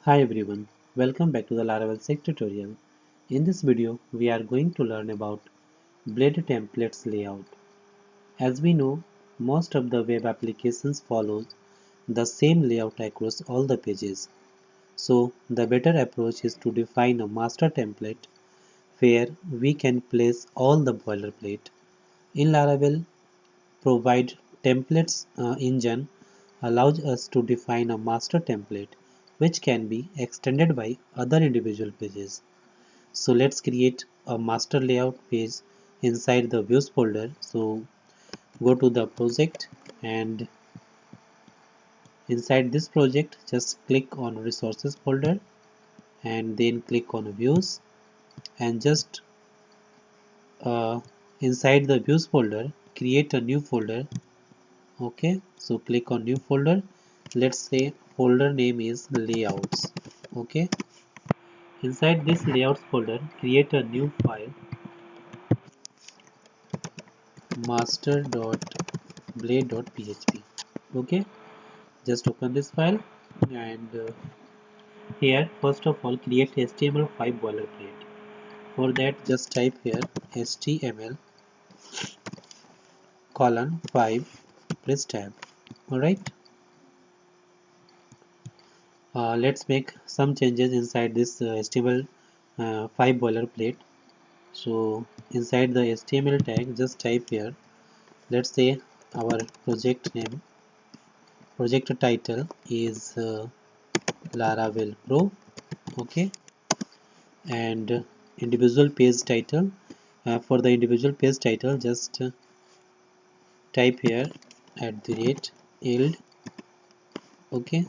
Hi everyone, welcome back to the Laravel 6 tutorial. In this video, we are going to learn about Blade templates layout. As we know, most of the web applications follow the same layout across all the pages. So the better approach is to define a master template where we can place all the boilerplate. In Laravel, provide templates engine allows us to define a master template which can be extended by other individual pages. So let's create a master layout page inside the views folder. So go to the project and inside this project just click on resources folder and then click on views and just inside the views folder create a new folder. Okay, so click on new folder. Let's say folder name is layouts. Okay, inside this layouts folder create a new file master.blade.php. Okay, just open this file and here first of all create HTML5 boilerplate. For that just type here HTML colon 5 press tab. Alright, let's make some changes inside this HTML5 boilerplate. So inside the HTML tag just type here, let's say our project title is Laravel Pro. Okay, and individual page title, for the individual page title just type here @eld. Okay,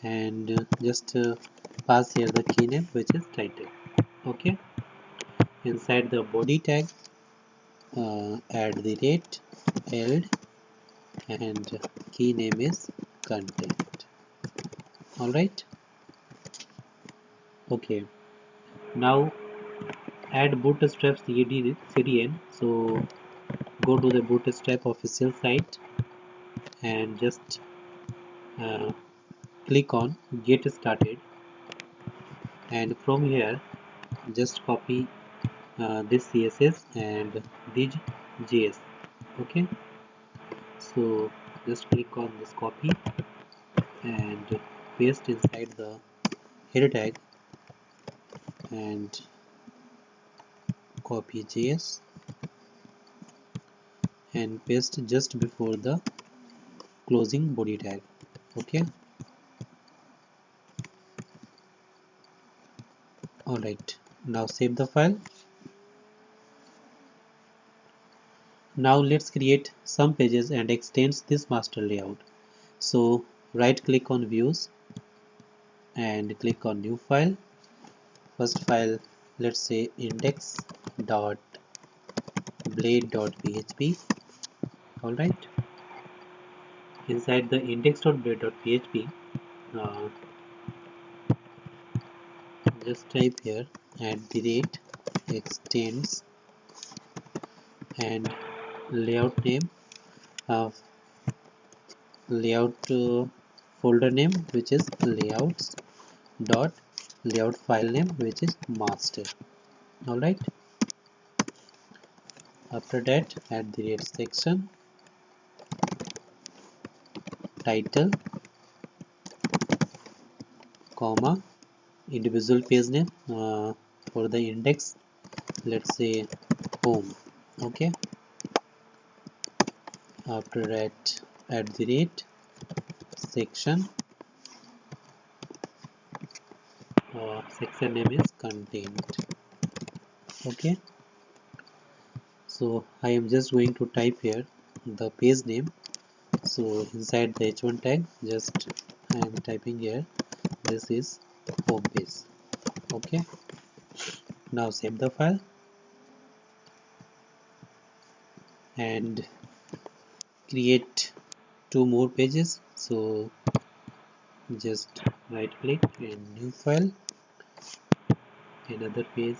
and just pass here the key name which is title. Okay, inside the body tag @eld and key name is content. Alright, okay, now add bootstrap CDN. So go to the bootstrap official site and just uh, click on get started, and from here just copy this CSS and this JS. Okay, so just click on this copy and paste inside the header tag and copy JS and paste just before the closing body tag. Okay, alright, now save the file. Now let's create some pages and extends this master layout. So right click on views and click on new file. First file, let's say index.blade.php. Alright, inside the index.blade.php uh, just type here @extends and layout name of layout folder name which is layouts dot layout file name which is master. Alright, after that @section title comma individual page name, for the index let's say home. Okay, after that @section section name is content. Okay, so I am just going to type here the page name. So inside the h1 tag just I am typing here this is home page. Okay, now save the file and create two more pages. So just right click and new file, another page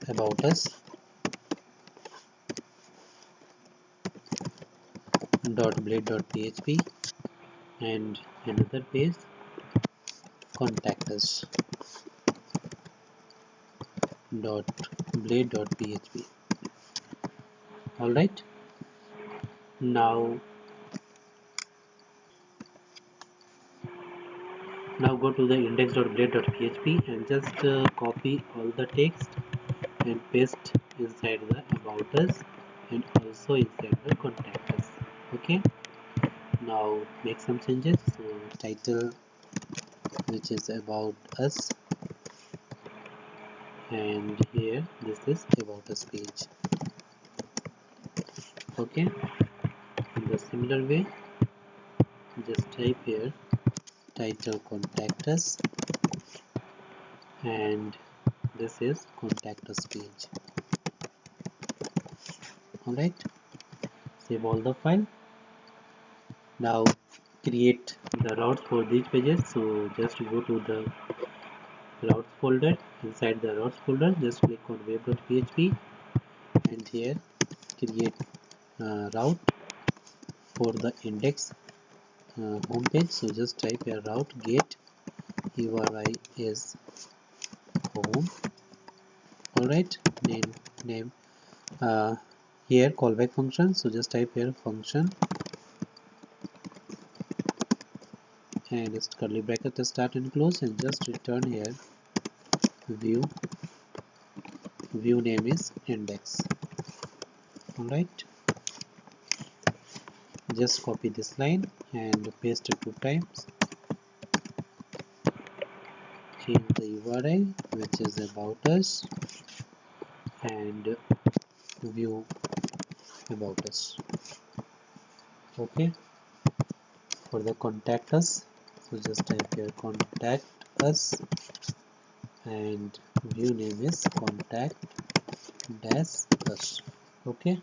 about us, .blade.php, and another page contact us .blade.php. Alright, now go to the index.blade.php and just copy all the text and paste inside the about us and also inside the contact us. Okay, now make some changes. So title, which is about us, and here this is about us page. Okay, in the similar way, just type here title contact us, and this is contact us page. Alright, save all the file. Now create the routes for these pages. So just go to the routes folder. Inside the routes folder, just click on web.php and here create route for the index home page. So just type here route get URI is home. Alright, name here callback function. So just type here function and it's curly bracket to start and close, and just return here view name is index. Alright, just copy this line and paste it 2 times. Change the URI, which is about us, and view about us. Okay, for the contact us, so just type here contact us and view name is contact dash us. Okay,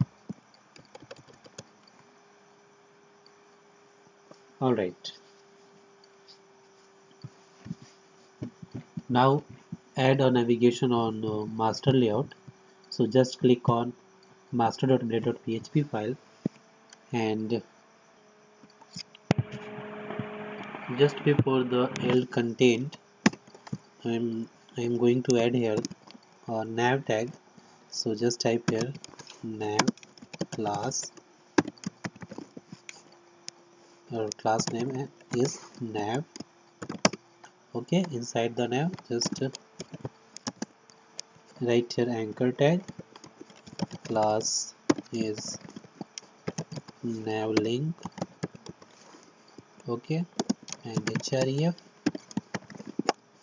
alright, now add a navigation on master layout. So just click on master.blade.php file and just before the L content I'm going to add here a nav tag. So just type here nav class, or class name is nav. Okay, inside the nav just write here anchor tag, class is nav link. Okay, and href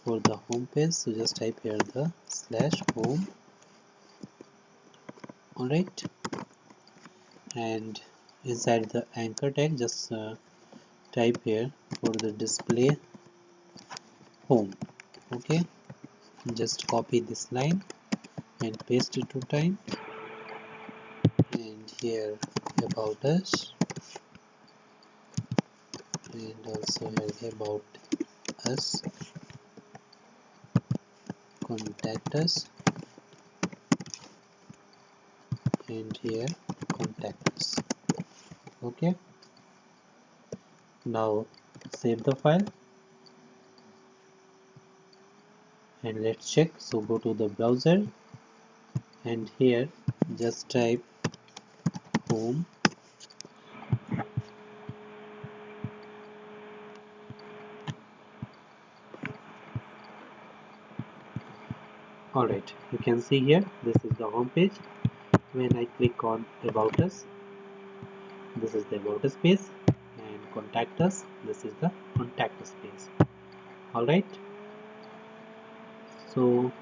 for the home page. So just type here the /home. Alright, and inside the anchor tag just type here for the display home. Okay, just copy this line and paste it 2 times, and here about us and also here about us, contact us, and here contact us. Okay, now save the file and let's check. So go to the browser and here just type home Alright, you can see here this is the home page. When I click on about us, this is the about us page, and contact us, this is the contact us page. Alright, so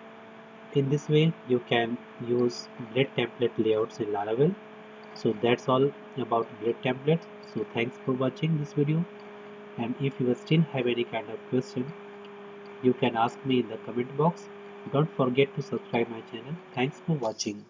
in this way you can use blade template layouts in Laravel. So that's all about blade templates. So thanks for watching this video, and if you still have any kind of question, you can ask me in the comment box. Don't forget to subscribe my channel. Thanks for watching.